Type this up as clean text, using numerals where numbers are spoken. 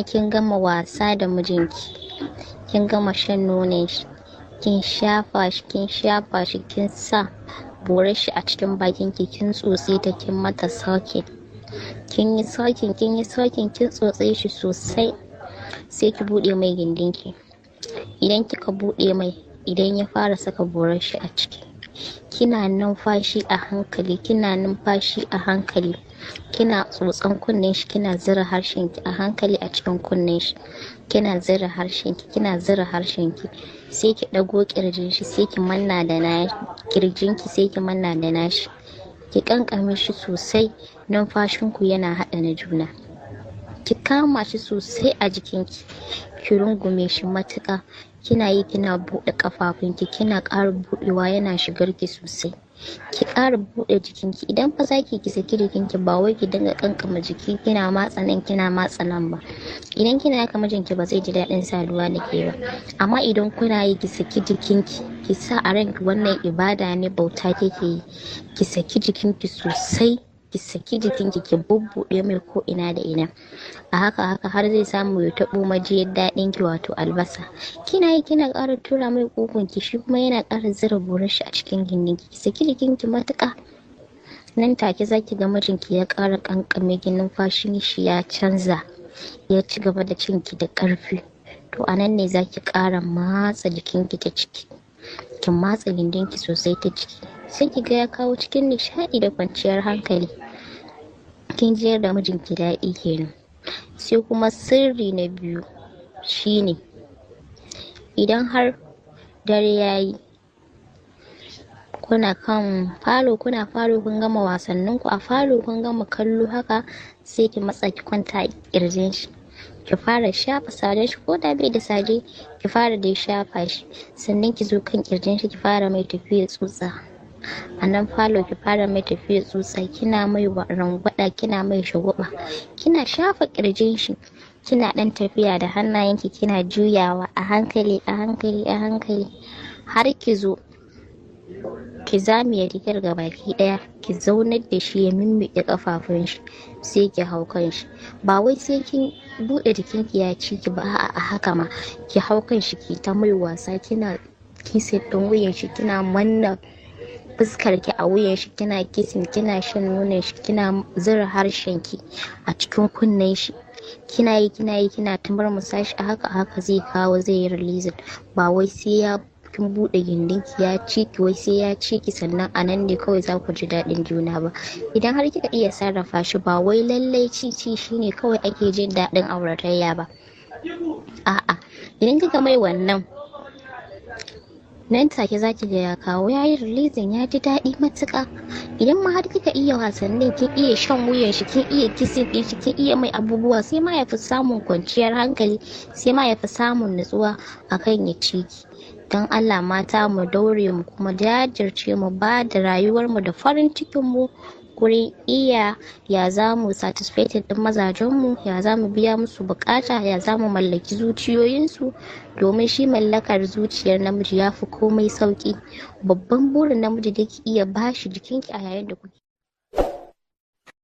kin gama wasa da mijinki, kin gama shan nonon shi, kin shafa shi kin sa borar shi a cikin bakin ki, kin tsotse ta, kin mata sokin, kin yi sokin kin tsotse shi sosai, sai ki bude mai gindin ki. Idan kika bude mai, idan ya fara saka borar shi a ciki, kina numfashi a hankali, kina tsotsan kunnen shi, kina zira harshen ki a hankali a cikin kunnen shi, kina zira harshen ki, sai ki dago kirjin shi, sai ki manna da nashi, ki kankame shi sosai, numfashin ku yana hada na juna. Ki kama shi sosai a jikinki, ki rungume shi matuƙa, kina yi kina buɗe ƙafafunki, kina ƙara buɗewa yana shigar ki sosai, ki ƙara buɗe jikinki. Idan fa zaki ki saki jikinki, ba wai ki dinga kankama jiki kina matsa nan ba. Idan kina haka mijinki ba zai ji daɗin saduwa da ke ba. Amma idan kuna yi ki saki jikinki, ki sa a ranki wannan ibada ne, bauta kike yi, ki saki jikinki sosai, ki saki jikinki, ki bubbuɗe mai ko ina da ina. A haka har zai samu ya taɓo majiyar daɗin ki, wato albasa. Kina yi kina ƙara tura mai ƙugun ki, shi kuma yana ƙara zira borar shi a cikin gindin ki saki jikinki matuƙa. Nan take zaki ga mijinki ya ƙara ƙanƙame ki, numfashin shi ya canza, ya ci gaba da cinki da ƙarfi. To anan ne zaki ƙara matsa jikinki ta ciki, ki matsa gindinki sosai ta ciki, sai ki ga ya kawo cikin nishaɗi da kwanciyar hankali. Kin jiyar da mijinki daɗi kenan. Sai kuma sirri na biyu shine, idan har dare yayi, kuna falo kun gama wasannin ku a falo, kun gama kallo haka, sai ki matsa ki kwanta a kirjin shi, ki fara shafa sajen shi, ko da bai da saje ki fara da shafa shi, sannan ki zo kan kirjin shi ki fara mai tafiya tsutsa. A nan falo ki fara mai tafiya tsutsa, kina mai rangwada, kina mai shagwaba, kina shafa kirjin shi, kina dan tafiya da hannayenki, kina juyawa a hankali har ki zo ki zame rigar gabaki daya, ki zaunar da shi ya mimmiƙe kafafun shi, sai ki hau kan shi. Ba wai sai kin bude jikinki ya ci ki ba, a haka ma ki hau kan shi, ki ta mai wasa, kina kisa din wuyan shi, kina manna fuskar ki a wuyan shi, kina kisin, kina shan nonon shi, kina zura harshen ki a cikin kunnen shi, kina yi kina tumar musashi. A haka zai yi releasing. Ba wai sai ya kin bude gindin ki ya ci ki, wai sai ya ci ki sannan anan ne kawai za ku ji daɗin juna ba. Idan har kika iya sarrafa shi, ba wai lallai ci shine kawai ake jin daɗin auratayya ba. A'a, idan kika mai wannan, nan take zaki ga ya kawo, yayi releasing, ya ji daɗi matuƙa. Idan ma har kika iya wasannin, kin iya shan wuyan shi, kin iya kissing din shi, kin iya mai abubuwa, sai ma yafi samun kwanciyar hankali, sai ma yafi samun nutsuwa akan ya ci ki. Don Allah mata mu daure mu kuma jajirce, mu ba da rayuwar mu da farin cikin mu gurin iya ya zamu satisfated din mazajen mu, ya zamu biya musu bukata, ya zamu mallaki zuciyoyinsu, domin shi mallakar zuciyar namiji yafi komai sauki. Babban burin namiji da ki iya bashi jikinki a yayin da kuke